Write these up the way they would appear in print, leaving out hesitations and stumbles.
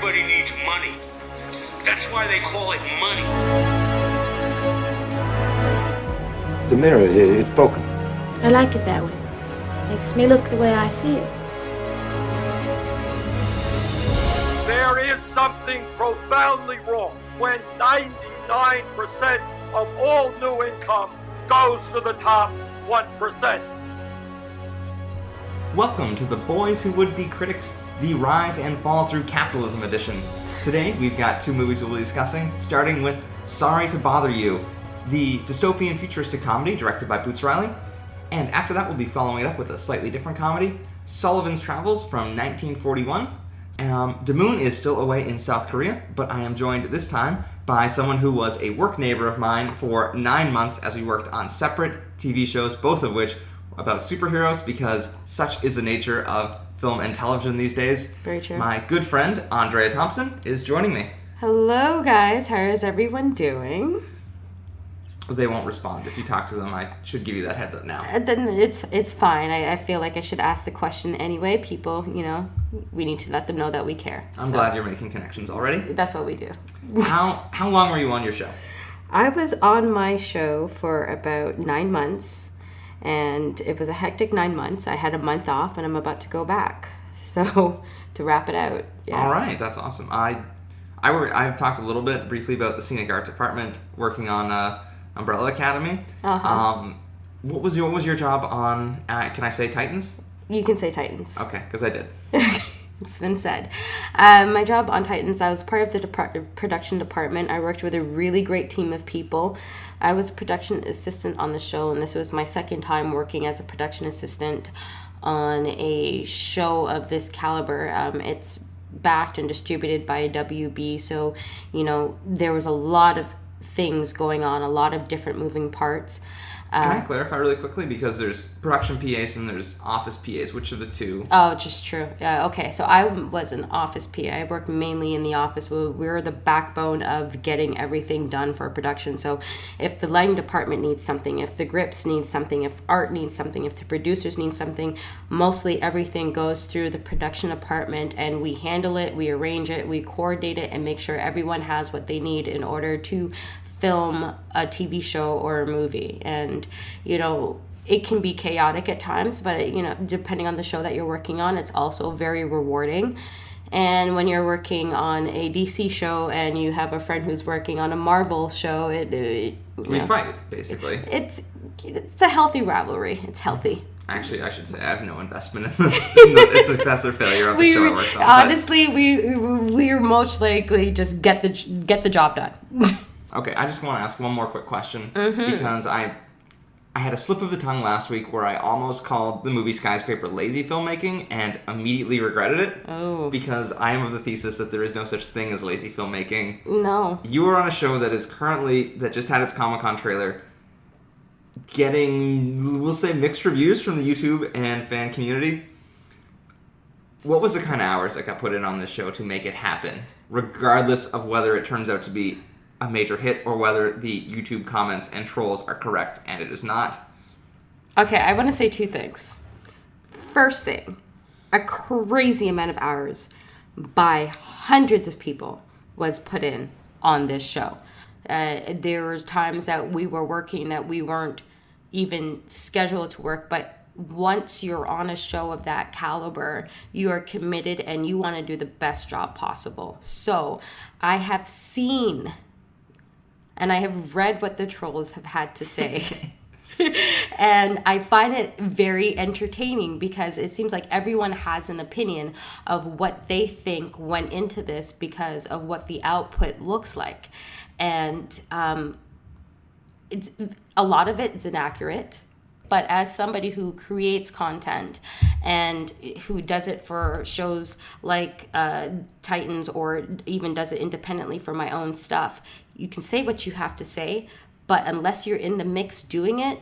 Everybody needs money. That's why they call it money. The mirror, it's broken. I like it that way. Makes me look the way I feel. There is something profoundly wrong when 99% of all new income goes to the top 1%. Welcome to The Boys Who Would Be Critics, the Rise and Fall Through Capitalism edition. Today, we've got two movies we'll be discussing, starting with Sorry to Bother You, the dystopian futuristic comedy directed by Boots Riley, and after that we'll be following it up with a slightly different comedy, Sullivan's Travels from 1941. Damoon is still away in South Korea, but I am joined this time by someone who was a work neighbor of mine for 9 months as we worked on separate TV shows, both of which about superheroes, because such is the nature of film and television these days. Very true. My good friend, Aundreya Thompson, is joining me. Hello, guys. How is everyone doing? They won't respond. If you talk to them, I should give you that heads up now. Then it's fine. I feel like I should ask the question anyway. People, we need to let them know that we care. I'm glad you're making connections already. That's what we do. How long were you on your show? I was on my show for about 9 months, and it was a hectic 9 months. I had a month off, and I'm about to go back. So, to wrap it out, yeah. All right, that's awesome. I've talked a little bit briefly about the scenic art department, working on Umbrella Academy. Uh-huh. What was your job on? Can I say Titans? You can say Titans. Okay, because I did. It's been said. My job on Titans, I was part of the production department. I worked with a really great team of people. I was a production assistant on the show, and this was my second time working as a production assistant on a show of this caliber. It's backed and distributed by WB, so, there was a lot of things going on, a lot of different moving parts. Can I clarify really quickly? Because there's production PAs and there's office PAs. Which are the two? Oh, just true. Yeah, okay. So I was an office PA. I worked mainly in the office. We were the backbone of getting everything done for production. So if the lighting department needs something, if the grips need something, if art needs something, if the producers need something, mostly everything goes through the production department, and we handle it, we arrange it, we coordinate it, and make sure everyone has what they need in order to film a TV show or a movie. And it can be chaotic at times, but depending on the show that you're working on, it's also very rewarding. And when you're working on a DC show and you have a friend who's working on a Marvel show, we fight, basically. It's a healthy rivalry. It's healthy. Actually, I should say I have no investment in the success or failure of the show I worked on. Honestly, we're most likely just get the job done. Okay, I just want to ask one more quick question, because I had a slip of the tongue last week where I almost called the movie Skyscraper lazy filmmaking and immediately regretted it. Oh. Because I am of the thesis that there is no such thing as lazy filmmaking. No. You are on a show that just had its Comic-Con trailer, getting, we'll say, mixed reviews from the YouTube and fan community. What was the kind of hours that got put in on this show to make it happen, regardless of whether it turns out to be a major hit or whether the YouTube comments and trolls are correct and it is not? Okay, I want to say two things. First thing, a crazy amount of hours by hundreds of people was put in on this show. There were times that we were working that we weren't even scheduled to work, but once you're on a show of that caliber, you are committed and you want to do the best job possible. So I have seen and I have read what the trolls have had to say. And I find it very entertaining because it seems like everyone has an opinion of what they think went into this because of what the output looks like. And it's a lot of it is inaccurate. But as somebody who creates content and who does it for shows like Titans or even does it independently for my own stuff, you can say what you have to say, but unless you're in the mix doing it,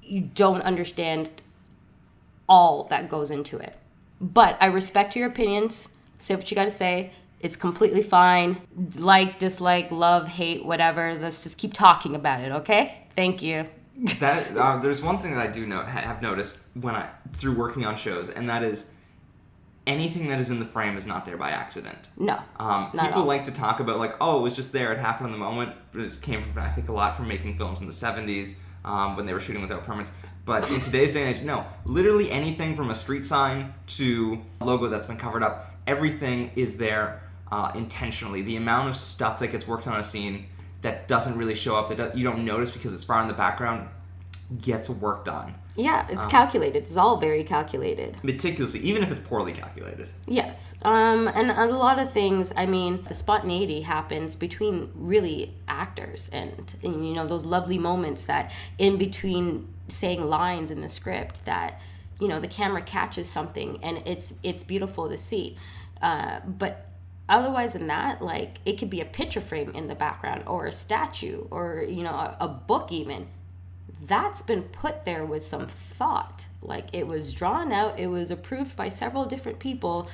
you don't understand all that goes into it. But I respect your opinions. Say what you got to say. It's completely fine. Like, dislike, love, hate, whatever. Let's just keep talking about it, okay? Thank you. There's one thing that I do have noticed through working on shows, and that is anything that is in the frame is not there by accident. No, not at people all. like to talk about like, oh, it was just there, it happened in the moment. But it came from, I think, a lot from making films in the 70s when they were shooting without permits. But in today's day and age, no. Literally anything from a street sign to a logo that's been covered up, everything is there intentionally. The amount of stuff that gets worked on a scene that doesn't really show up, that you don't notice because it's far in the background, gets worked on. Yeah, it's calculated. It's all very calculated. Meticulously, even if it's poorly calculated. Yes. And a lot of things, I mean, the spontaneity happens between really actors and you know, those lovely moments that in between saying lines in the script that, you know, the camera catches something and it's beautiful to see. But otherwise than that, like, it could be a picture frame in the background or a statue or, you know, a book even. That's been put there with some thought. Like, it was drawn out, it was approved by several different people,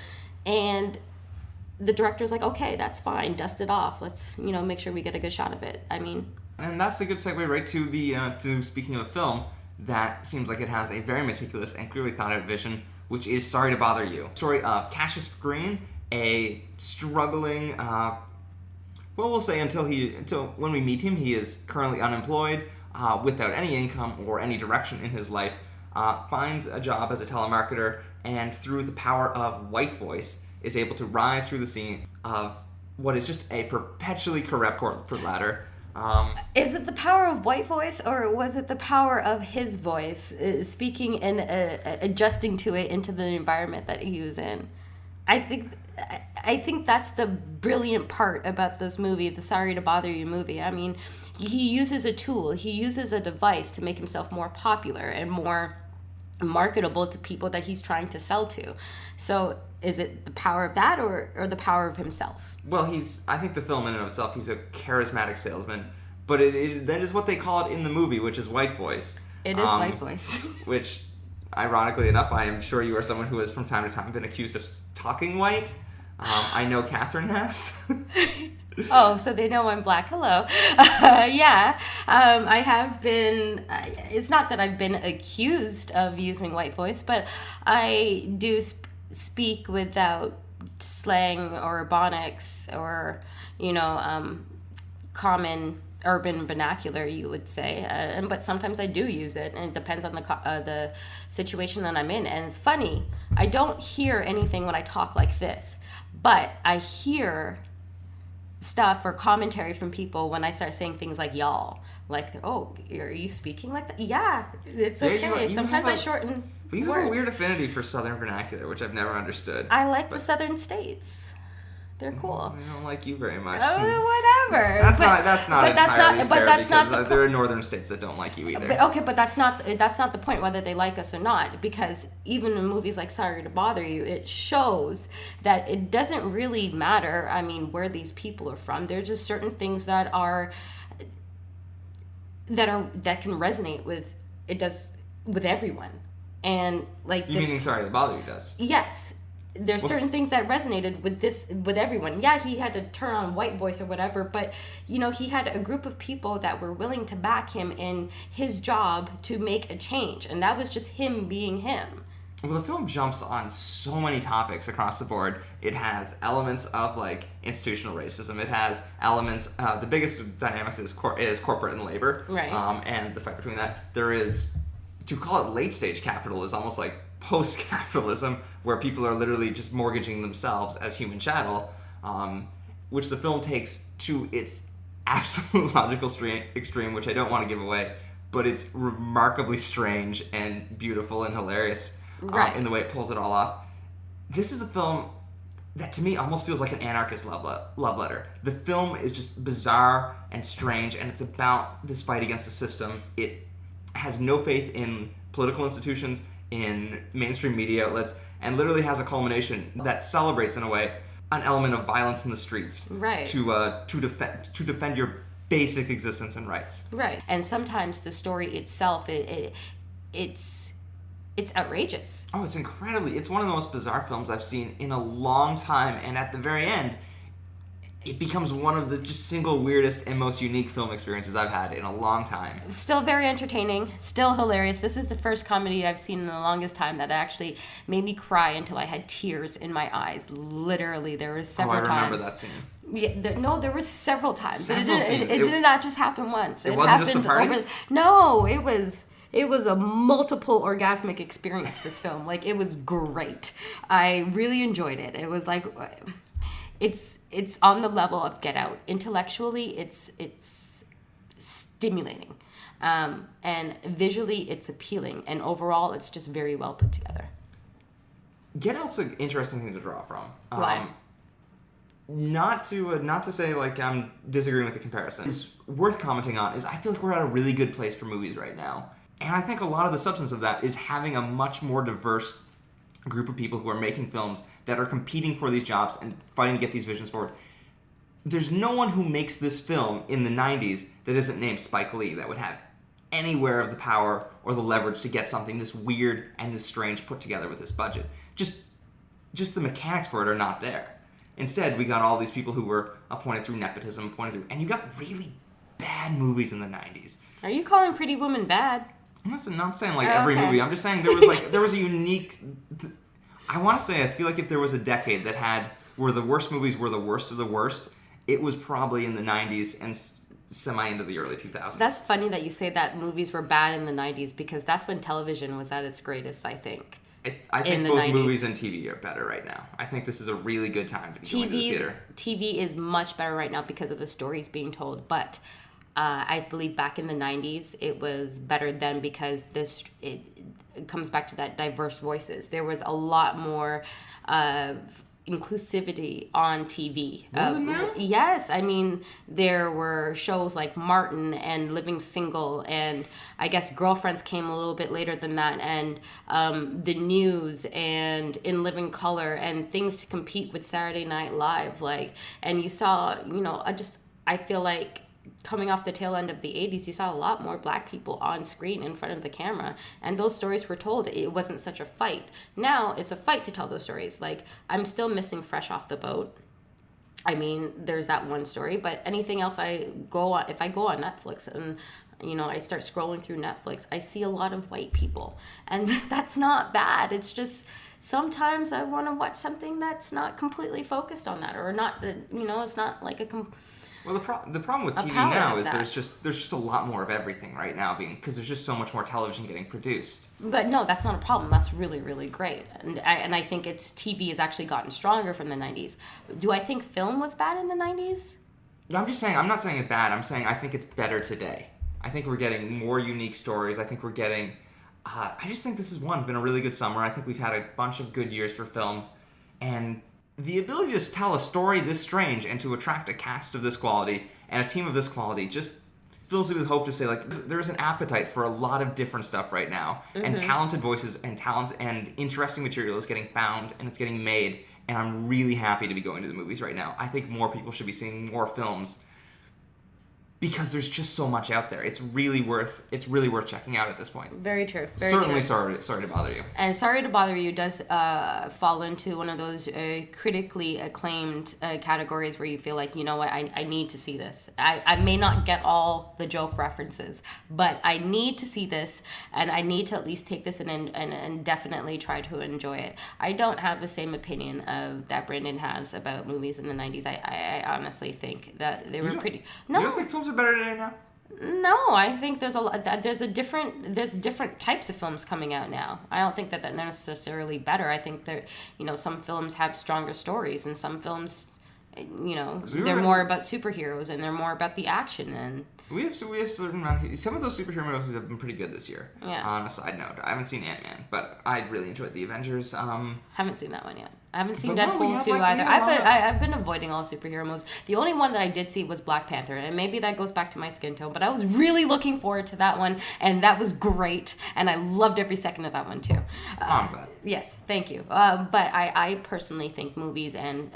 and the director's like, okay, that's fine, dust it off. Let's, you know, make sure we get a good shot of it. I mean... And that's a good segue right to the, to speaking of a film that seems like it has a very meticulous and clearly thought out vision, which is Sorry to Bother You. Story of Cassius Green, a struggling, well, we'll say until when we meet him, he is currently unemployed, without any income or any direction in his life, finds a job as a telemarketer, and through the power of white voice is able to rise through the scene of what is just a perpetually corrupt corporate ladder. Is it the power of white voice, or was it the power of his voice, speaking and adjusting to it into the environment that he was in? I think that's the brilliant part about this movie, the Sorry to Bother You movie. I mean, he uses a tool, he uses a device to make himself more popular and more marketable to people that he's trying to sell to. So is it the power of that or the power of himself? Well, I think the film in and of itself, he's a charismatic salesman, but that is what they call it in the movie, which is white voice. It is white voice. Which, ironically enough, I am sure you are someone who has from time to time been accused of talking white. I know Catherine has. Oh, so they know I'm black. Hello. Yeah, I have been, it's not that I've been accused of using white voice, but I do speak without slang or ebonics or, you know, common urban vernacular, you would say. But sometimes I do use it, and it depends on the situation that I'm in. And it's funny, I don't hear anything when I talk like this, but I hear stuff or commentary from people when I start saying things like y'all. Like, oh, are you speaking like that? Yeah, it's okay. You Sometimes I shorten But you words. have a weird affinity for Southern vernacular, which I've never understood. I like the Southern states. They're cool. I don't like you very much. Oh, whatever. That's not entirely fair, that's not because the there are northern states that don't like you either. But that's not the point, whether they like us or not, because even in movies like Sorry to Bother You, it shows that it doesn't really matter, I mean, where these people are from. There's just certain things that can resonate with everyone. And like You meaning Sorry to Bother You does? Yes. There's certain things that resonated with everyone. Yeah, he had to turn on white voice or whatever, but you know, he had a group of people that were willing to back him in his job to make a change, and that was just him being him. Well, the film jumps on so many topics across the board. It has elements of like institutional racism. It has elements. The biggest dynamics is corporate and labor, right? And the fight between that. There is, to call it late stage capital is almost like post-capitalism, where people are literally just mortgaging themselves as human chattel, which the film takes to its absolute logical extreme, which I don't want to give away, but it's remarkably strange and beautiful and hilarious in the way it pulls it all off. This is a film that to me almost feels like an anarchist love letter. The film is just bizarre and strange, and it's about this fight against the system. It has no faith in political institutions, in mainstream media outlets, and literally has a culmination that celebrates, in a way, an element of violence in the streets, right? To defend your basic existence and rights, right? And sometimes the story itself, it's outrageous. Oh, it's incredibly. It's one of the most bizarre films I've seen in a long time, and at the very end, it becomes one of the just single weirdest and most unique film experiences I've had in a long time. Still very entertaining, still hilarious. This is the first comedy I've seen in the longest time that actually made me cry until I had tears in my eyes. Literally, there were several times. I remember that scene. Yeah, there were several times. Several scenes. It did not just happen once. It wasn't just the party? No, it was a multiple orgasmic experience, this film. Like, it was great. I really enjoyed it. It was like, it's on the level of Get Out. Intellectually, it's stimulating. And visually, it's appealing. And overall, it's just very well put together. Get Out's an interesting thing to draw from. Why? Not to say like I'm disagreeing with the comparison. It's worth commenting on is I feel like we're at a really good place for movies right now. And I think a lot of the substance of that is having a much more diverse group of people who are making films that are competing for these jobs and fighting to get these visions forward. There's no one who makes this film in the 90s that isn't named Spike Lee that would have anywhere of the power or the leverage to get something this weird and this strange put together with this budget. Just the mechanics for it are not there. Instead, we got all these people who were appointed through nepotism, and you got really bad movies in the 90s. Are you calling Pretty Woman bad? I'm not saying like every movie. I'm just saying there was a unique. I want to say I feel like if there was a decade that had where the worst movies were the worst of the worst, it was probably in the 90s and semi into the early 2000s. That's funny that you say that movies were bad in the 90s because that's when television was at its greatest, I think. I think in both the 90s. Movies and TV are better right now. I think this is a really good time to be going to the theater. TV is much better right now because of the stories being told, but I believe back in the 90s it was better then because it comes back to that diverse voices. There was a lot more inclusivity on TV. More than that? Yes, I mean there were shows like Martin and Living Single, and I guess Girlfriends came a little bit later than that, and The News and In Living Color and things to compete with Saturday Night Live. And you saw, I feel like coming off the tail end of the 80s, you saw a lot more black people on screen in front of the camera, and those stories were told. It wasn't such a fight. Now it's a fight to tell those stories. Like, I'm still missing Fresh Off the Boat. I mean, there's that one story, but anything else if I go on Netflix and I start scrolling through Netflix, I see a lot of white people, and that's not bad. It's just sometimes I want to watch something that's not completely focused on that, or not, it's not like Well, the problem with TV now is there's just a lot more of everything right now because there's just so much more television getting produced. But no, that's not a problem. That's really, really great. And I think TV has actually gotten stronger from the 90s. Do I think film was bad in the 90s? No, I'm not saying it's bad. I'm saying I think it's better today. I think we're getting more unique stories. I think we're getting... I just think this has been a really good summer. I think we've had a bunch of good years for film. And the ability to tell a story this strange and to attract a cast of this quality and a team of this quality just fills me with hope to say, like, there's an appetite for a lot of different stuff right now. Mm-hmm. And talented voices and interesting material is getting found and it's getting made. And I'm really happy to be going to the movies right now. I think more people should be seeing more films because there's just so much out there. It's really worth checking out at this point. Very true. Certainly sorry to bother you. And Sorry to Bother You does fall into one of those critically acclaimed categories where you feel like, you know what, I need to see this. I may not get all the joke references, but I need to see this, and I need to at least take this and definitely try to enjoy it. I don't have the same opinion that Brandon has about movies in the 90s. I honestly think that they were pretty... No. You don't think films are better today now? No, I think there's different types of films coming out now. I don't think that they're necessarily better. I think that some films have stronger stories, and some films they're more about superheroes and they're more about the action. And we have certain amount of, some of those superhero movies have been pretty good this year. Yeah. On a side note, I haven't seen Ant-Man, but I really enjoyed the Avengers. Haven't seen that one yet. I haven't seen Deadpool 2 either. I've been avoiding all superhero movies. The only one that I did see was Black Panther, and maybe that goes back to my skin tone, but I was really looking forward to that one, and that was great, and I loved every second of that one too. Yes, thank you. But I personally think movies and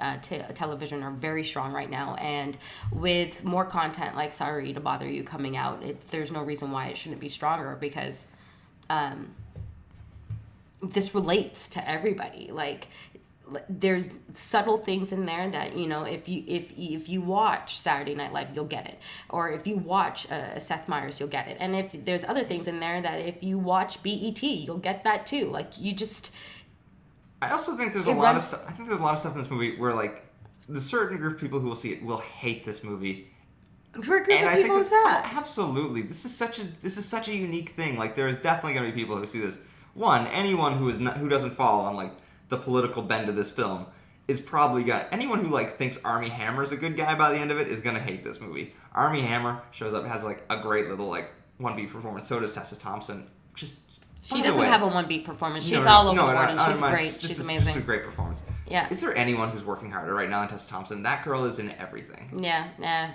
television are very strong right now, and with more content like Sorry to Bother You coming out, there's no reason why it shouldn't be stronger, because this relates to everybody. Like there's subtle things in there that, you know, if you watch Saturday Night Live, you'll get it. Or if you watch Seth Meyers, you'll get it. And if there's other things in there that if you watch BET, you'll get that too. Like, you just... I also think there's a lot of stuff. I think there's a lot of stuff in this movie where, like, the certain group of people who will see it will hate this movie. What group of people is that? Absolutely. This is such a unique thing. Like, there is definitely going to be people who see this. One, anyone who doesn't fall on, like, the political bend of this film is probably anyone who, like, thinks Armie Hammer's a good guy by the end of it is going to hate this movie. Armie Hammer shows up, has, like, a great little, like, one-beat performance. So does Tessa Thompson. She doesn't have a one-beat performance. She's all over the board, and she's great. She's amazing. Just a great performance. Yeah. Is there anyone who's working harder right now than Tessa Thompson? That girl is in everything. Yeah.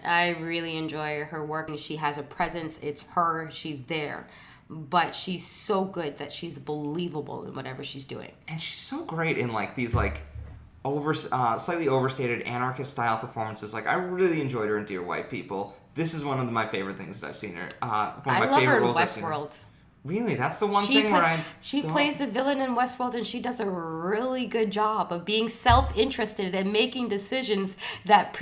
I really enjoy her work. She has a presence. It's her. She's there. But she's so good that she's believable in whatever she's doing. And she's so great in, like, these, like, slightly overstated anarchist-style performances. Like, I really enjoyed her in Dear White People. This is one of my favorite things that I've seen her. I love her in Westworld. Really? That's the one thing where She plays the villain in Westworld, and she does a really good job of being self-interested and making decisions that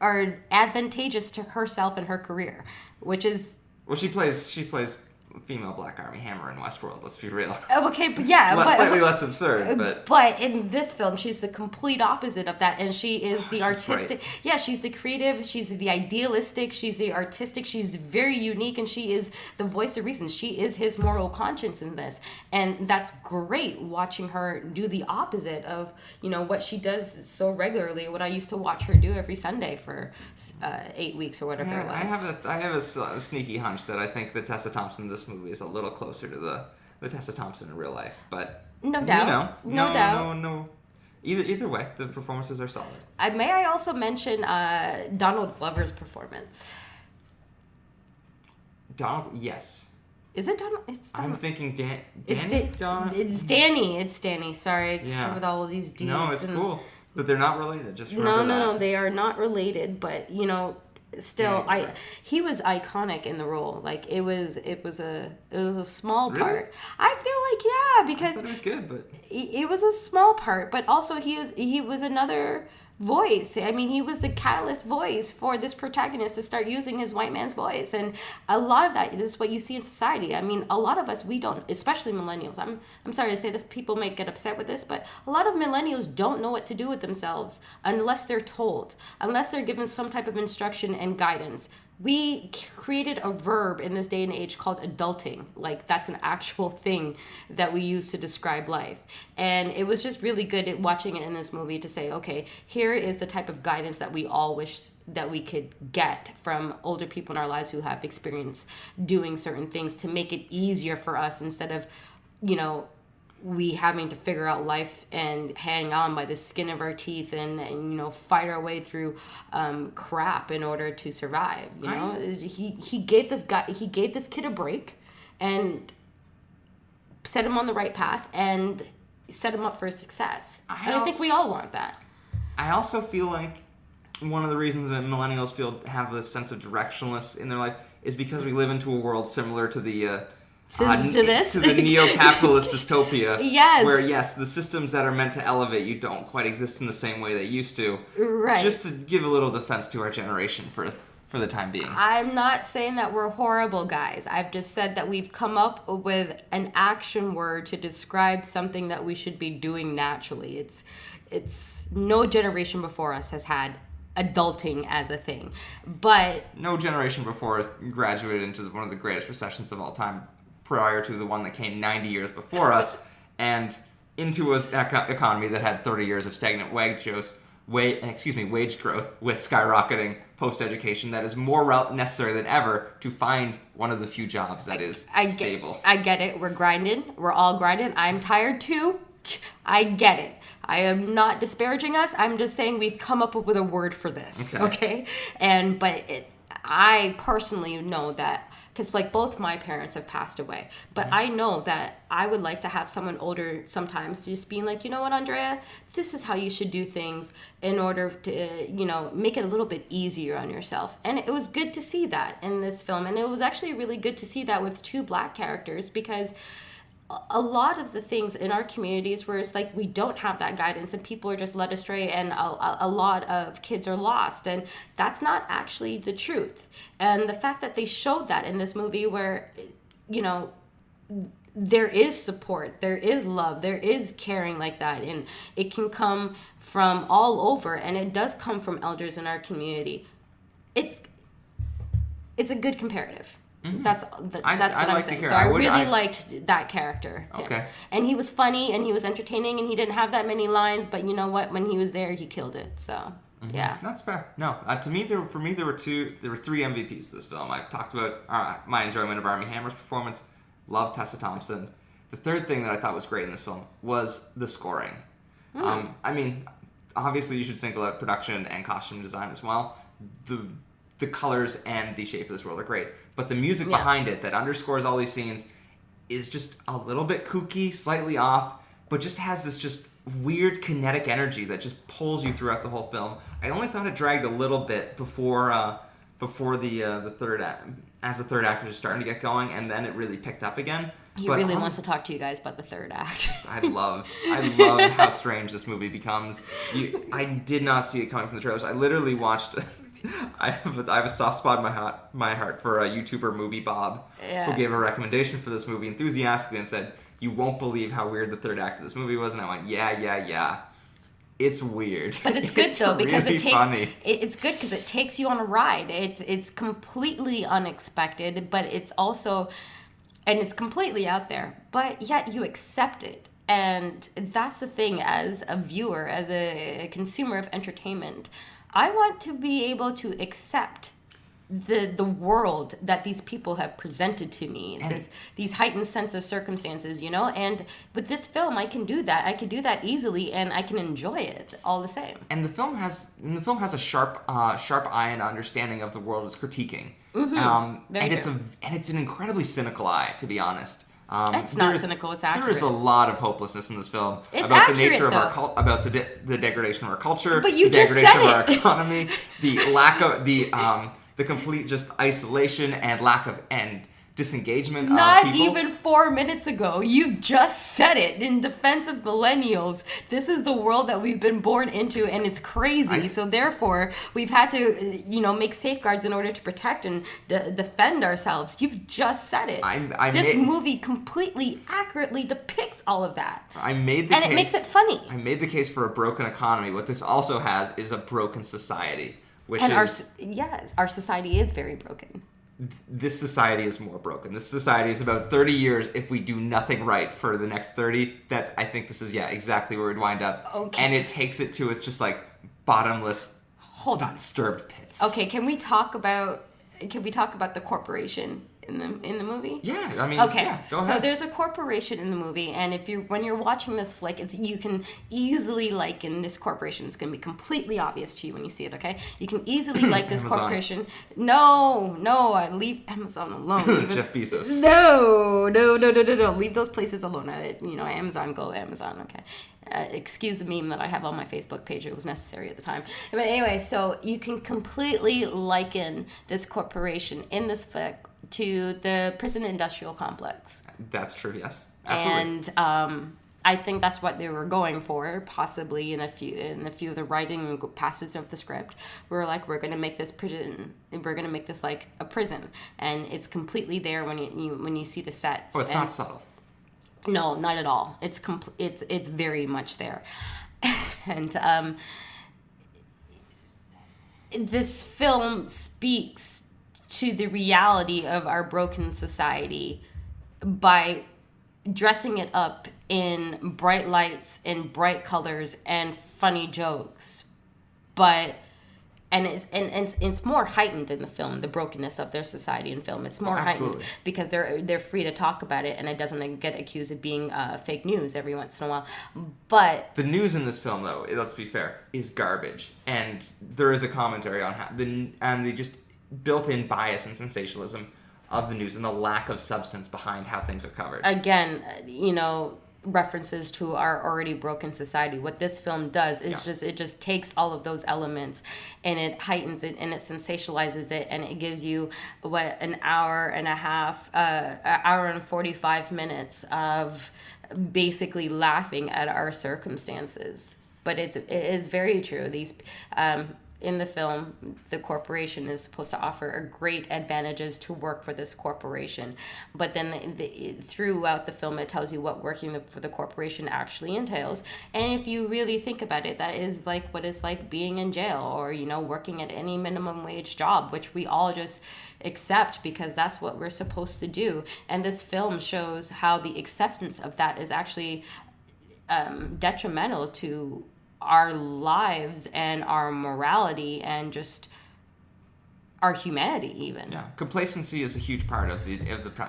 are advantageous to herself and her career, which is... Well, she plays female Black Armie Hammer in Westworld, let's be real. Okay, but yeah. Slightly less absurd, but... But in this film, she's the complete opposite of that, and she is the artistic... Right. Yeah, she's the creative, she's the idealistic, she's the artistic, she's very unique, and she is the voice of reason. She is his moral conscience in this, and that's great watching her do the opposite of, you know, what she does so regularly, what I used to watch her do every Sunday for 8 weeks or whatever it was. I have a sneaky hunch that I think that Tessa Thompson in this movie is a little closer to the Tessa Thompson in real life, but no doubt, no doubt. No. Either way, the performances are solid. May I also mention Donald Glover's performance? Donald, yes. Is it Donald? It's Donald. I'm thinking Danny. It's Danny. It's Danny. Sorry, it's with all of these D's. No, it's cool, but they're not related. Just remember that. No, they are not related. But you know. Still, he was iconic in the role. Like, it was a small part. I feel like because I thought it was good, but it was a small part. But also he was another voice. I mean, he was the catalyst voice for this protagonist to start using his white man's voice, and a lot of that is what you see in society. I mean, a lot of us, we don't, especially millennials. I'm sorry to say this, people might get upset with this, but a lot of millennials don't know what to do with themselves unless they're told, unless they're given some type of instruction and guidance. We created a verb in this day and age called adulting. Like, that's an actual thing that we use to describe life. And it was just really good at watching it in this movie to say, okay, here is the type of guidance that we all wish that we could get from older people in our lives who have experience doing certain things to make it easier for us instead of, you know, we having to figure out life and hang on by the skin of our teeth and you know, fight our way through crap in order to survive. You know, he gave this kid a break and set him on the right path and set him up for success. I think we all want that. I also feel like one of the reasons that millennials have this sense of directionless in their life is because we live into a world similar to the to the neo-capitalist dystopia. Yes. Where, yes, the systems that are meant to elevate you don't quite exist in the same way they used to. Right. Just to give a little defense to our generation for the time being. I'm not saying that we're horrible guys. I've just said that we've come up with an action word to describe something that we should be doing naturally. It's no generation before us has had adulting as a thing. But no generation before us graduated into one of the greatest recessions of all time, prior to the one that came 90 years before us, and into an economy that had 30 years of stagnant wage growth with skyrocketing post-education that is more necessary than ever to find one of the few jobs that is stable. I get it. We're grinding. We're all grinding. I'm tired too. I get it. I am not disparaging us. I'm just saying we've come up with a word for this. Okay? I personally know that, because like both my parents have passed away, but I know that I would like to have someone older sometimes just being like, you know what, Aundreya, this is how you should do things in order to, you know, make it a little bit easier on yourself. And it was good to see that in this film. And it was actually really good to see that with two black characters, because a lot of the things in our communities where it's like we don't have that guidance and people are just led astray and a lot of kids are lost, and that's not actually the truth. And the fact that they showed that in this movie where, you know, there is support, there is love, there is caring like that, and it can come from all over, and it does come from elders in our community. It's a good comparative. Mm-hmm. That's what I'm saying. So I really liked that character. Okay. And he was funny and he was entertaining and he didn't have that many lines, but you know what? When he was there, he killed it. So yeah, that's fair. No, to me, there were three MVPs to this film. I talked about my enjoyment of Armie Hammer's performance. Love Tessa Thompson. The third thing that I thought was great in this film was the scoring. I mean, obviously you should single out production and costume design as well. The colors and the shape of this world are great, but the music behind it that underscores all these scenes is just a little bit kooky, slightly off, but just has this just weird kinetic energy that just pulls you throughout the whole film. I only thought it dragged a little bit before the third act, as the third act was just starting to get going, and then it really picked up again. He really wants to talk to you guys about the third act. I love how strange this movie becomes. I did not see it coming from the trailers. I literally watched. I have a soft spot in my heart for a YouTuber Movie Bob, who gave a recommendation for this movie enthusiastically and said, "You won't believe how weird the third act of this movie was." And I went, "Yeah. It's weird." But it's good though because really it's good because it takes you on a ride. It's completely unexpected, but it's also, and it's completely out there, but yet you accept it. And that's the thing as a viewer, as a consumer of entertainment. I want to be able to accept the world that these people have presented to me, these heightened sense of circumstances, you know? And with this film, I can do that. I can do that easily, and I can enjoy it all the same. And the film has a sharp eye and understanding of the world it's critiquing. Mm-hmm. And it's an incredibly cynical eye, to be honest. It's not cynical. It's accurate. There is a lot of hopelessness in this film about the nature of our about the degradation of our culture, but you the just degradation said of our economy, the lack of the complete just isolation and lack of disengagement Not of people. even 4 minutes ago, you just said it in defense of millennials. This is the world that we've been born into, and it's crazy. So therefore, we've had to, make safeguards in order to protect and defend ourselves. You've just said it. This movie completely accurately depicts all of that. It makes it funny. I made the case for a broken economy. What this also has is a broken society, our society is very broken. This society is more broken. This society is about 30 years if we do nothing right for the next 30. I think this is exactly where we'd wind up. Okay. And it takes it to its just like bottomless, disturbed pits. Okay, can we talk about the corporation in the movie? Yeah, I mean, okay. Yeah, go ahead. So there's a corporation in the movie, and when you're watching this flick, you can easily liken this corporation. It's going to be completely obvious to you when you see it. Okay, you can easily like this corporation. No, leave Amazon alone. Jeff Bezos. No. Leave those places alone. Amazon, go Amazon. Okay. Excuse the meme that I have on my Facebook page. It was necessary at the time. But anyway, so you can completely liken this corporation in this flick to the prison industrial complex. That's true, yes. Absolutely. And I think that's what they were going for, possibly in a few of the writing passages of the script. We're going to make this prison. We're going to make this like a prison, and it's completely there when you see the sets. Oh, it's not subtle. No, not at all. It's very much there, and this film speaks to the reality of our broken society by dressing it up in bright lights and bright colors and funny jokes, it's more heightened in the film, the brokenness of their society in film. It's more heightened because they're free to talk about it, and it doesn't get accused of being fake news every once in a while. But the news in this film, though, let's be fair, is garbage, and there is a commentary on how the just built-in bias and sensationalism of the news and the lack of substance behind how things are covered. Again, references to our already broken society. What this film does is it just takes all of those elements and it heightens it and it sensationalizes it, and it gives you an hour and a half, hour and 45 minutes of basically laughing at our circumstances. But it is very true. These in the film, the corporation is supposed to offer great advantages to work for this corporation. But then throughout the film, it tells you what working for the corporation actually entails. And if you really think about it, that is like what it's like being in jail, or, working at any minimum wage job, which we all just accept because that's what we're supposed to do. And this film shows how the acceptance of that is actually detrimental to our lives and our morality and just our humanity even. Yeah, complacency is a huge part of the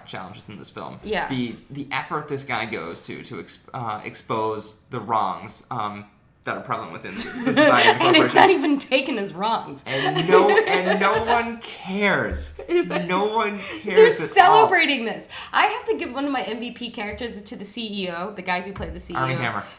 challenges in this film. Yeah. The effort this guy goes to expose the wrongs that are prevalent within the society and and it's not even taken as wrongs. And no one cares. No one cares. They're celebrating this. I have to give one of my MVP characters to the CEO, the guy who played the CEO.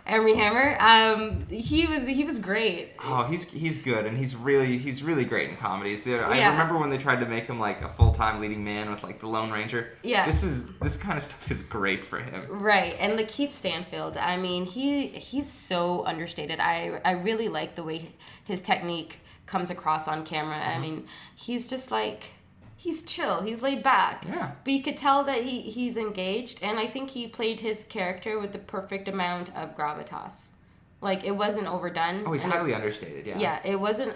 Armie Hammer. He was great. Oh, he's good, and he's really great in comedies. I remember when they tried to make him like a full-time leading man with like the Lone Ranger. Yeah. This kind of stuff is great for him. Right, and Lakeith Stanfield. I mean, he's so understated. I really like the way his technique comes across on camera. I mean, he's just like, he's chill, he's laid back. Yeah. But you could tell that he's engaged, and I think he played his character with the perfect amount of gravitas. Like, it wasn't overdone. Oh, he's highly understated, yeah. Yeah, it wasn't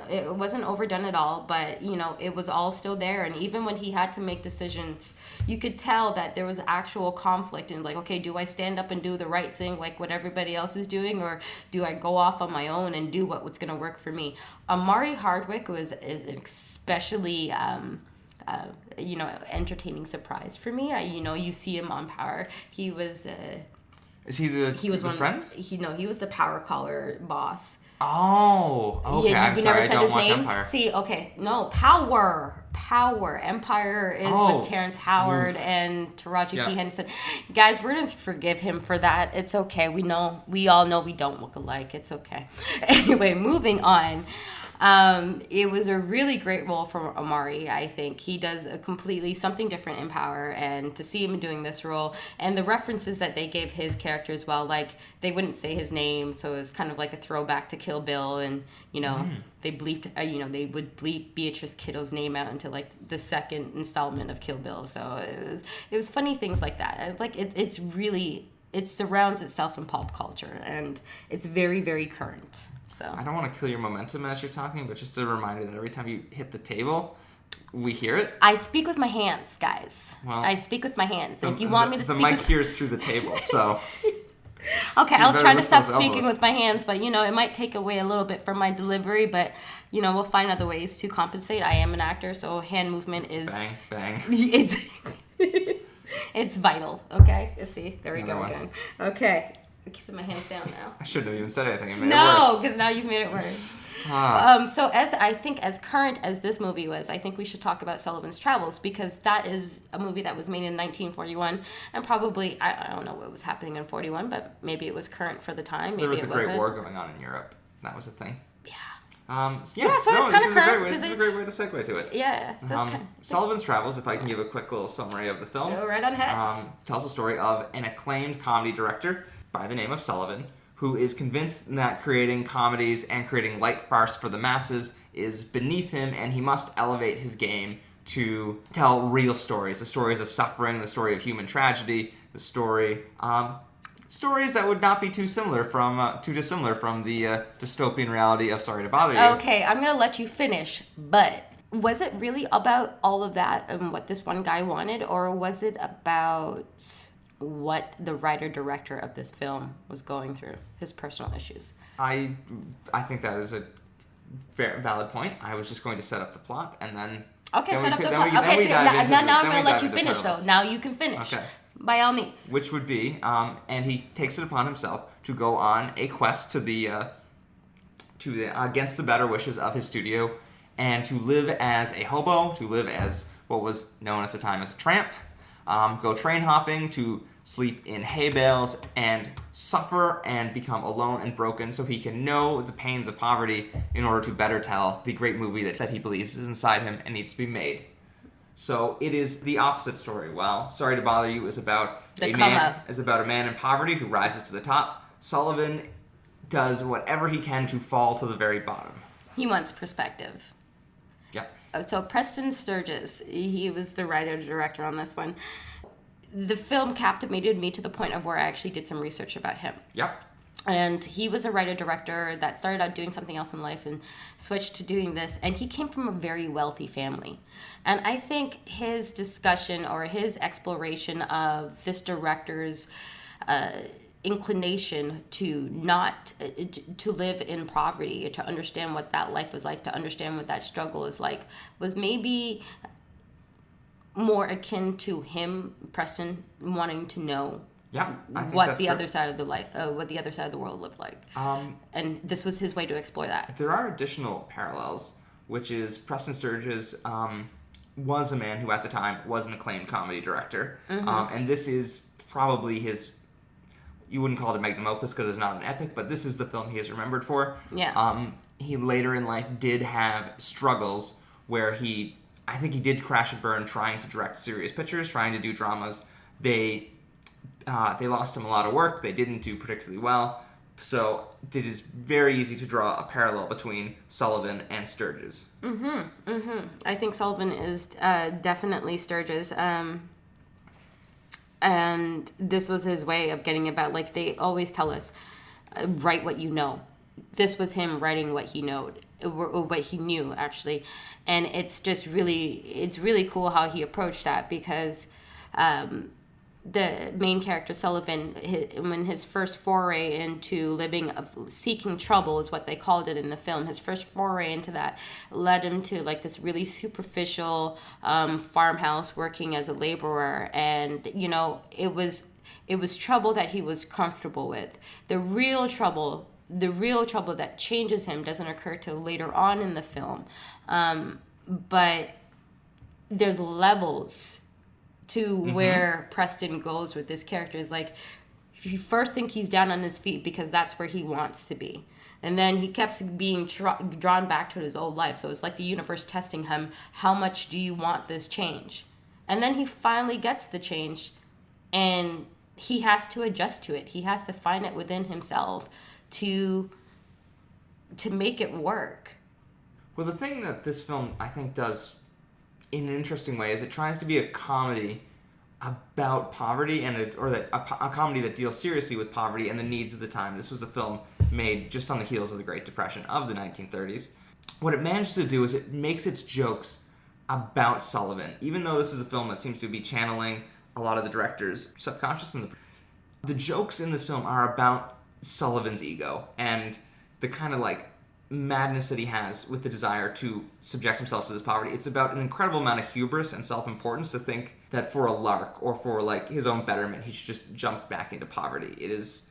overdone at all, but, it was all still there. And even when he had to make decisions, you could tell that there was actual conflict in, like, okay, do I stand up and do the right thing like what everybody else is doing, or do I go off on my own and do what's going to work for me? Amari Hardwick is an especially... entertaining surprise for me. You see him on Power. He was... Is he the friend? He was the Power Caller boss. Oh, okay. Yeah, I'm sorry, I don't watch name? Empire. See, okay, no, Power. Empire is with Terrence Howard and Taraji P. Henson. Guys, we're going to forgive him for that. It's okay. We all know we don't look alike. It's okay. Anyway, moving on. It was a really great role for Amari. I think he does something different in Power, and to see him doing this role and the references that they gave his character as well, like they wouldn't say his name, so it was kind of like a throwback to Kill Bill, and they bleeped, they would bleep Beatrice Kiddle's name out into like the second installment of Kill Bill. So it was funny things like that. And like it's really, it surrounds itself in pop culture, and it's very, very current. So. I don't want to kill your momentum as you're talking, but just a reminder that every time you hit the table, we hear it. I speak with my hands, guys. Well, I speak with my hands. And if you want me to speak... The mic hears through the table, so... Okay, I'll try to stop speaking with my hands, but, it might take away a little bit from my delivery, but, we'll find other ways to compensate. I am an actor, so hand movement is... Bang, bang. It's vital, okay? See, there we go one. again. Okay. I'm keeping my hands down now. I shouldn't have even said anything. It made it worse. No, because now you've made it worse. So as current as this movie was, I think we should talk about Sullivan's Travels, because that is a movie that was made in 1941, and probably, I don't know what was happening in 41, but maybe it was current for the time. Maybe there was a great wasn't. war going on in Europe. That was a thing. Yeah. So it's kind of current. This is a great way to segue to it. Yeah. So Sullivan's Travels, if I can give a quick little summary of the film. Go right on ahead. Tells the story of an acclaimed comedy director by the name of Sullivan, who is convinced that creating comedies and creating light farce for the masses is beneath him, and he must elevate his game to tell real stories, the stories of suffering, the story of human tragedy, the stories that would not be too dissimilar from the dystopian reality of Sorry to Bother You. Okay, I'm gonna let you finish, but was it really about all of that and what this one guy wanted, or was it about what the writer-director of this film was going through, his personal issues? I think that is a very valid point. I was just going to set up the plot, and then... Okay, set up the plot. Okay, now I'm going to let you finish, though. Now you can finish. Okay. By all means. Which would be, and he takes it upon himself to go on a quest to the against the better wishes of his studio, and to live as a hobo, to live as what was known at the time as a tramp, go train hopping, to sleep in hay bales, and suffer and become alone and broken so he can know the pains of poverty in order to better tell the great movie that he believes is inside him and needs to be made. So it is the opposite story. While Sorry to Bother You is about a man in poverty who rises to the top, Sullivan does whatever he can to fall to the very bottom. He wants perspective. Yep. So Preston Sturges, he was the writer-director on this one. The film captivated me to the point of where I actually did some research about him. Yep. And he was a writer-director that started out doing something else in life and switched to doing this. And he came from a very wealthy family. And I think his discussion or his exploration of this director's inclination to not to live in poverty, to understand what that life was like, to understand what that struggle is like, was maybe more akin to him, Preston, wanting to know what the other side of the life, what the other side of the world lived like. And this was his way to explore that. There are additional parallels, which is Preston Sturges was a man who at the time was an acclaimed comedy director. And this is probably his, you wouldn't call it a magnum opus because it's not an epic, but this is the film he is remembered for. Yeah. He later in life did have struggles where I think he did crash and burn trying to direct serious pictures, trying to do dramas. They lost him a lot of work. They didn't do particularly well. So it is very easy to draw a parallel between Sullivan and Sturges. I think Sullivan is definitely Sturges. And this was his way of getting about, like they always tell us, write what you know. This was him writing what he knew, or what he knew actually, and it's really cool how he approached that, because the main character Sullivan, when his first foray into seeking trouble is what they called it in the film, his first foray into that led him to like this really superficial farmhouse working as a laborer, and you know it was trouble that he was comfortable with. The real trouble that changes him doesn't occur till later on in the film, but there's levels to where Preston goes with this character. Is like, you first think he's down on his feet because that's where he wants to be, and then he kept being drawn back to his old life. So it's like the universe testing him, how much do you want this change? And then he finally gets the change, and he has to adjust to it. He has to find it within himself to make it work. Well, the thing that this film, I think, does in an interesting way is it tries to be a comedy about poverty, a comedy that deals seriously with poverty and the needs of the time. This was a film made just on the heels of the Great Depression of the 1930s. What it manages to do is it makes its jokes about Sullivan, even though this is a film that seems to be channeling a lot of the director's subconscious. The jokes in this film are about Sullivan's ego and the kind of like madness that he has with the desire to subject himself to this poverty. It's about an incredible amount of hubris and self-importance to think that for a lark or for like his own betterment he should just jump back into poverty. It is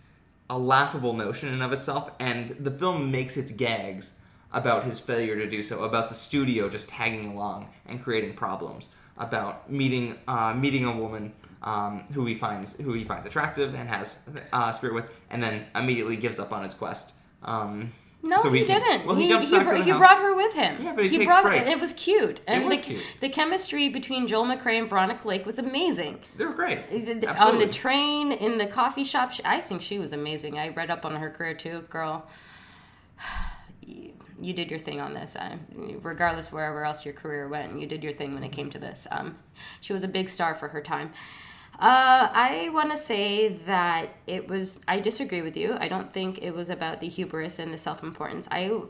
a laughable notion in and of itself, and the film makes its gags about his failure to do so, about the studio just tagging along and creating problems, about meeting a woman who he finds attractive and has spirit with, and then immediately gives up on his quest. No, so he didn't. Well, he jumps back to the house. He brought her with him. Yeah, but he takes breaks. It was cute. And it was cute. The chemistry between Joel McCrea and Veronica Lake was amazing. They were great. Absolutely. On the train, in the coffee shop, I think she was amazing. I read up on her career too. Girl, you did your thing on this. Regardless wherever else your career went, you did your thing when it came to this. She was a big star for her time. I want to say that I disagree with you. I don't think it was about the hubris and the self-importance. You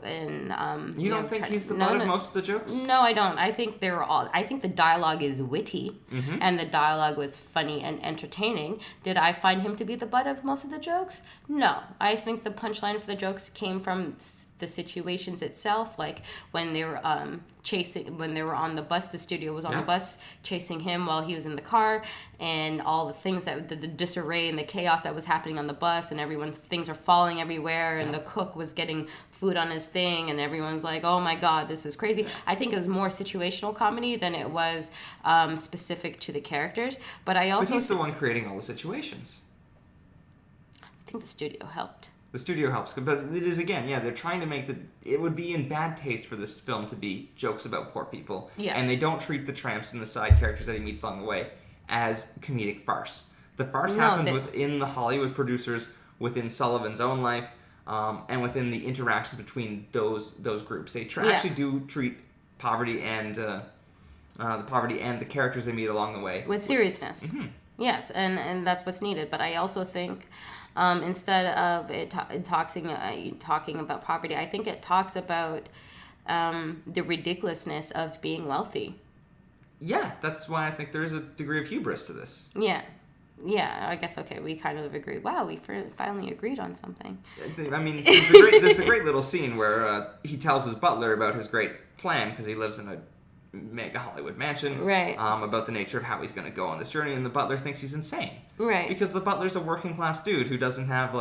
don't think he's the butt of most of the jokes? No, I don't. I think I think the dialogue is witty, and the dialogue was funny and entertaining. Did I find him to be the butt of most of the jokes? No. I think the punchline for the jokes came from the situations itself, like when they were when they were on the bus, the studio was on the bus chasing him while he was in the car, and all the things that the disarray and the chaos that was happening on the bus, and everyone's things are falling everywhere, and the cook was getting food on his thing, and everyone's like, oh my god, this is crazy. I think it was more situational comedy than it was specific to the characters. But he's the one creating all the situations. I think the studio helped. The studio helps, but it is, again, they're trying to make it would be in bad taste for this film to be jokes about poor people. Yeah. And they don't treat the tramps and the side characters that he meets along the way as comedic farce. The farce happens within the Hollywood producers, within Sullivan's own life, and within the interactions between those groups. They actually do treat poverty and the poverty and the characters they meet along the way with seriousness. Mm-hmm. Yes, and that's what's needed. But I also think instead of it talking about poverty, I think it talks about the ridiculously of being wealthy. Yeah, that's why I think there is a degree of hubris to this. Yeah, I guess, okay, we kind of agree. Wow, we finally agreed on something. I mean, there's a great little scene where he tells his butler about his great plan, because he lives in a mega Hollywood mansion, right? About the nature of how he's going to go on this journey, and the butler thinks he's insane, right? Because the butler's a working class dude who doesn't have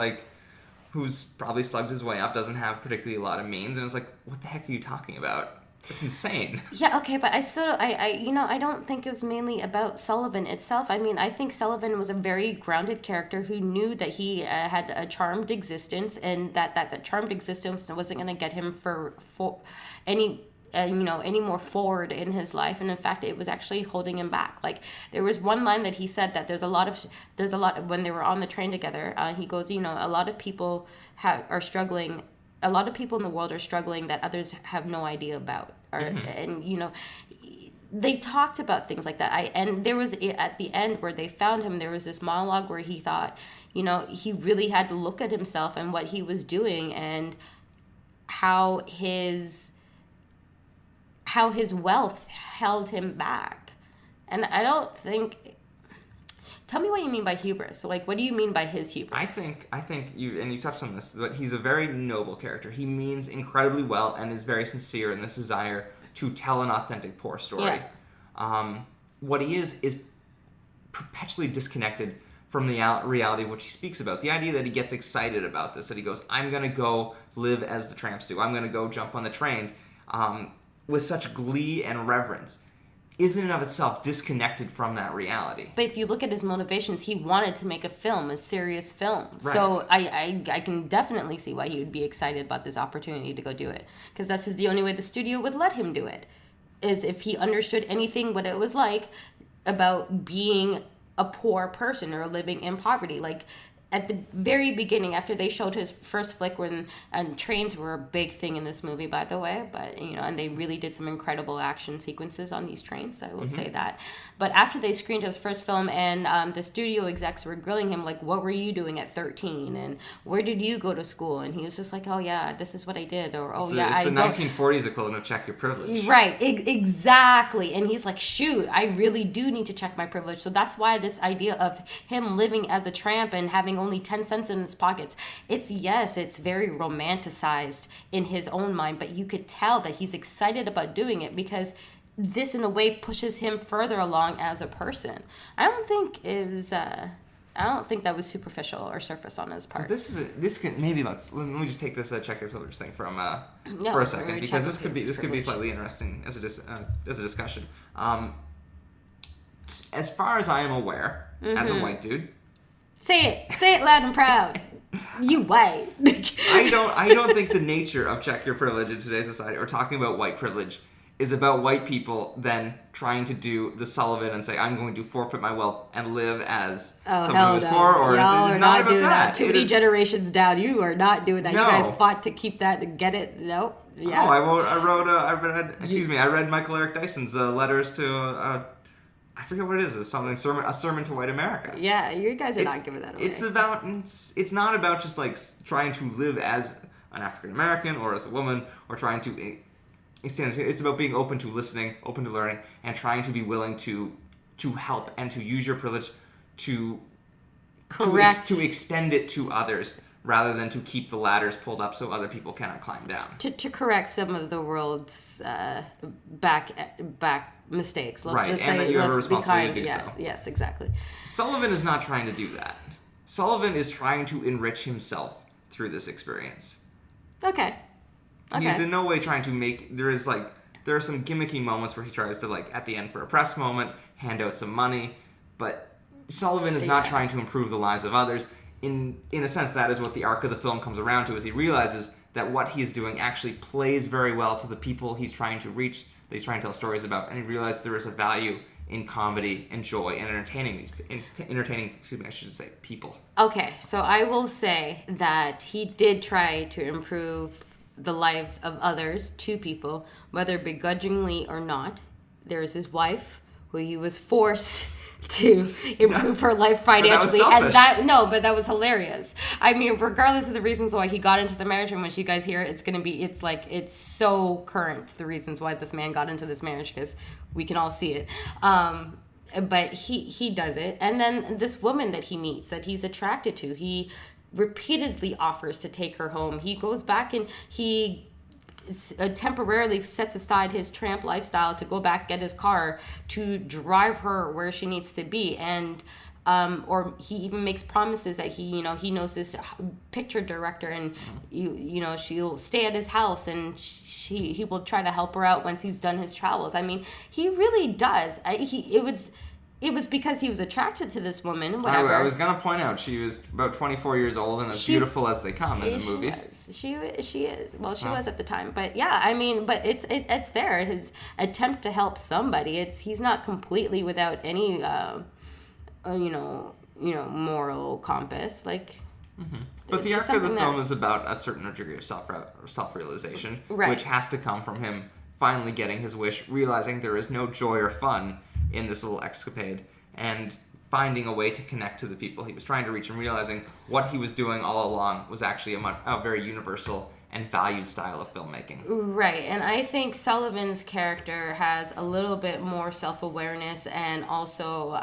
who's probably slugged his way up, doesn't have particularly a lot of means, and it's like, what the heck are you talking about? It's insane. Yeah, okay, but I don't think it was mainly about Sullivan itself. I mean, I think Sullivan was a very grounded character who knew that he had a charmed existence, and that charmed existence wasn't going to get him for any more forward in his life, and in fact it was actually holding him back. Like, there was one line that he said that there's a lot when they were on the train together, he goes, a lot of people are struggling, a lot of people in the world are struggling that others have no idea about, and they talked about things like that. And there was, at the end where they found him, there was this monologue where he thought, he really had to look at himself and what he was doing, and how his wealth held him back. And I don't think... Tell me what you mean by hubris. So, what do you mean by his hubris? I think you touched on this, but he's a very noble character. He means incredibly well and is very sincere in this desire to tell an authentic poor story. Yeah. What he is perpetually disconnected from the reality of what he speaks about. The idea that he gets excited about this, that he goes, I'm going to go live as the tramps do. I'm going to go jump on the trains. With such glee and reverence, is in and of itself disconnected from that reality. But if you look at his motivations, he wanted to make a film, a serious film. Right. So I can definitely see why he would be excited about this opportunity to go do it. Because that's the only way the studio would let him do it, is if he understood anything what it was like about being a poor person or living in poverty. At the very beginning, after they showed his first flick, and trains were a big thing in this movie, by the way, but and they really did some incredible action sequences on these trains, I will say that. But after they screened his first film, and the studio execs were grilling him, what were you doing at 13, and where did you go to school? And he was just like, oh yeah, this is what I did, or it's the 1940s equivalent of check your privilege. Right, exactly. And he's like, shoot, I really do need to check my privilege. So that's why this idea of him living as a tramp and having only 10 cents in his pockets, it's very romanticized in his own mind, but you could tell that he's excited about doing it because this in a way pushes him further along as a person. I don't think that was superficial or surface on his part. Let me just take this check your privilege thing for a second, because this could be slightly interesting as a discussion. As far as I am aware, as a white dude, say it loud and proud. You white. I don't think the nature of check your privilege in today's society, or talking about white privilege, is about white people then trying to do the Sullivan and say, I'm going to forfeit my wealth and live as someone who's poor, or y'all it's are not about doing that. Too many generations down, you are not doing that. No. You guys fought to keep that and get it. Nope. Yeah. Oh, I read Michael Eric Dyson's letters to I forget what it is. It's something a sermon to white America. Yeah, you guys are not giving that away. It's not about just trying to live as an African American or as a woman, or trying to. It's about being open to listening, open to learning, and trying to be willing to help and to use your privilege to extend it to others rather than to keep the ladders pulled up so other people cannot climb down. To correct some of the world's back mistakes. Let's Right, just and say, that you have a let's be responsibility kind. to do Yeah, so. yes, exactly. Sullivan is not trying to do that. Sullivan is trying to enrich himself through this experience. Okay. He's in no way trying to make... There are some gimmicky moments where he tries to, like, at the end for a press moment, hand out some money, but Sullivan is not trying to improve the lives of others. In a sense, that is what the arc of the film comes around to, is he realizes that what he is doing actually plays very well to the people he's trying to reach, that he's trying to tell stories about, and he realizes there is a value in comedy and joy and entertaining people. Okay, so I will say that he did try to improve the lives of others, 2 people, whether begrudgingly or not. There's his wife, who he was forced to improve her life financially, but that was hilarious. I mean, regardless of the reasons why he got into the marriage, and when you guys hear it, it's so current, the reasons why this man got into this marriage, because we can all see it. But he does it, and then this woman that he meets, that he's attracted to, he repeatedly offers to take her home. He goes back and he temporarily sets aside his tramp lifestyle to go back, get his car, to drive her where she needs to be. And or he even makes promises that he knows this picture director, and she'll stay at his house, and he will try to help her out once he's done his travels. I mean, he really does. It was because he was attracted to this woman. Whatever. I was going to point out, she was about 24 years old and as beautiful as they come in the movies. She is. Well, she was at the time. But yeah, I mean, but it's there. His attempt to help somebody. He's not completely without any, moral compass. Like. Mm-hmm. But the arc of the film is about a certain degree of self-realization, right, which has to come from him finally getting his wish, realizing there is no joy or fun in this little escapade, and finding a way to connect to the people he was trying to reach, and realizing what he was doing all along was actually a very universal and valued style of filmmaking. Right, and I think Sullivan's character has a little bit more self-awareness and also,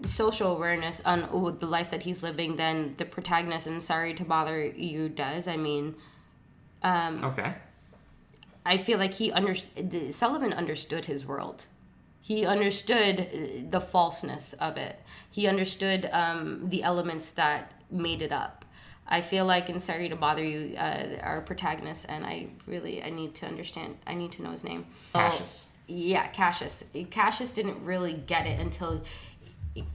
social awareness on the life that he's living than the protagonist in Sorry to Bother You does. I mean, okay. I feel like Sullivan understood his world. He understood the falseness of it. He understood the elements that made it up. I feel like in Sorry to Bother You, our protagonist, and I need to know his name. Cassius. Yeah, Cassius. Cassius didn't really get it until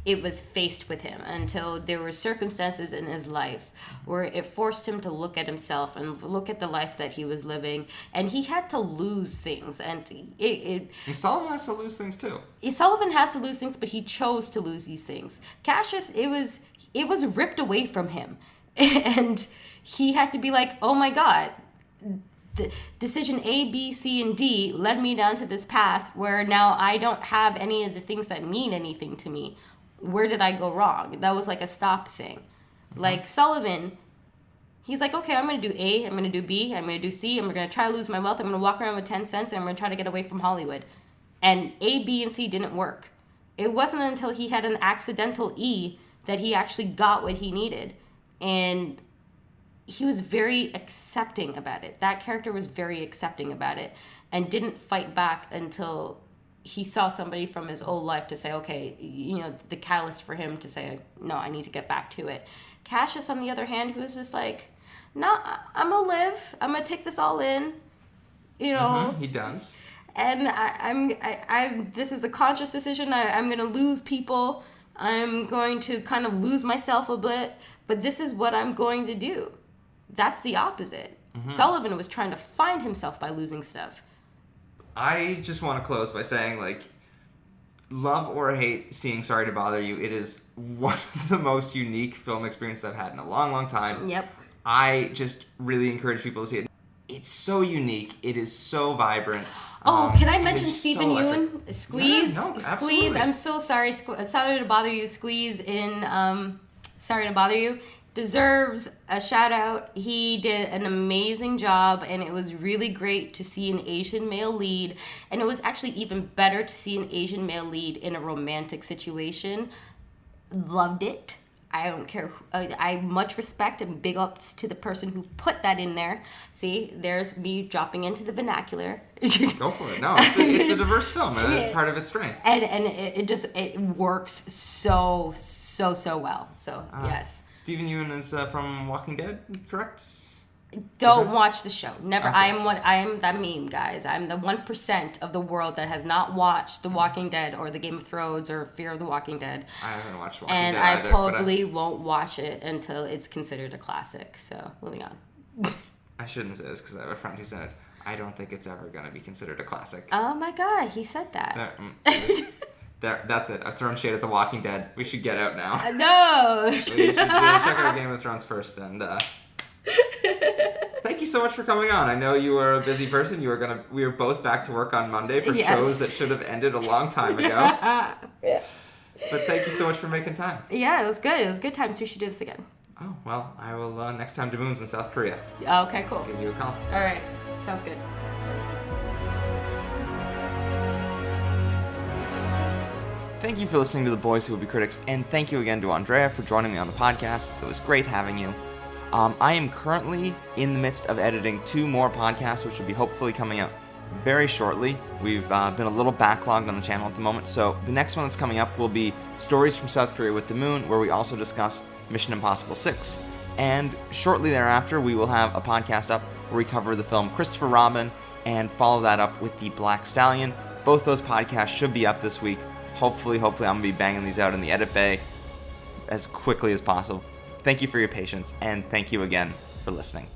it was faced with him, until there were circumstances in his life where it forced him to look at himself and look at the life that he was living, and he had to lose things. And Sullivan has to lose things too. Sullivan has to lose things, but he chose to lose these things. Cassius, it was ripped away from him, and he had to be like, oh my God, the decision A, B, C, and D led me down to this path where now I don't have any of the things that mean anything to me. Where did I go wrong? That was like a stop thing. Mm-hmm. Like Sullivan, he's like, okay, I'm going to do A, I'm going to do B, I'm going to do C, I'm going to try to lose my wealth, I'm going to walk around with 10 cents, and I'm going to try to get away from Hollywood. And A, B, and C didn't work. It wasn't until he had an accidental E that he actually got what he needed. And he was very accepting about it. That character was very accepting about it and didn't fight back until he saw somebody from his old life to say, okay, the catalyst for him to say, no, I need to get back to it. Cassius, on the other hand, who was just like, no, I'm going to live. I'm going to take this all in. Mm-hmm, he does. And I'm this is a conscious decision. I'm going to lose people. I'm going to kind of lose myself a bit, but this is what I'm going to do. That's the opposite. Mm-hmm. Sullivan was trying to find himself by losing stuff. I just want to close by saying, like, love or hate seeing Sorry to Bother You, it is one of the most unique film experiences I've had in a long, long time. Yep. I just really encourage people to see it. It's so unique. It is so vibrant. Oh, can I mention Stephen Yeun? Squeeze? Yeah, no, Squeeze. I'm so sorry. Sorry to Bother You. Squeeze in Sorry to Bother You deserves a shout out. He did an amazing job, and it was really great to see an Asian male lead, and it was actually even better to see an Asian male lead in a romantic situation. Loved it. I don't care. I much respect and big ups to the person who put that in there. See, there's me dropping into the vernacular. Go for it. No, it's a diverse film, and it's part of its strength. And it works so well. So yes. Steven Yeun is from Walking Dead, correct? Don't watch the show. Never. Okay. I am that meme, guys. I'm the 1% of the world that has not watched The Walking Dead or The Game of Thrones or Fear of the Walking Dead. I haven't watched Walking And Dead I either, probably won't watch it until it's considered a classic. So, moving on. I shouldn't say this because I have a friend who said, I don't think it's ever going to be considered a classic. Oh my god, he said that. That's it. I've thrown shade at The Walking Dead. We should get out now. No! We should check out Game of Thrones first, and thank you so much for coming on. I know you are a busy person. We were both back to work on Monday for shows that should have ended a long time ago. Yes. But thank you so much for making time. Yeah, it was good. It was good times. We should do this again. Oh, well, I will, next time Damoon's in South Korea. Okay, cool. I'll give you a call. All right. Sounds good. Thank you for listening to The Boys Who Will Be Critics, and thank you again to Aundreya for joining me on the podcast. It was great having you. I am currently in the midst of editing 2 more podcasts, which will be hopefully coming out very shortly. We've been a little backlogged on the channel at the moment, so the next one that's coming up will be Stories from South Korea with Damoon, where we also discuss Mission Impossible 6. And shortly thereafter, we will have a podcast up where we cover the film Christopher Robin and follow that up with The Black Stallion. Both those podcasts should be up this week. Hopefully, I'm going to be banging these out in the edit bay as quickly as possible. Thank you for your patience, and thank you again for listening.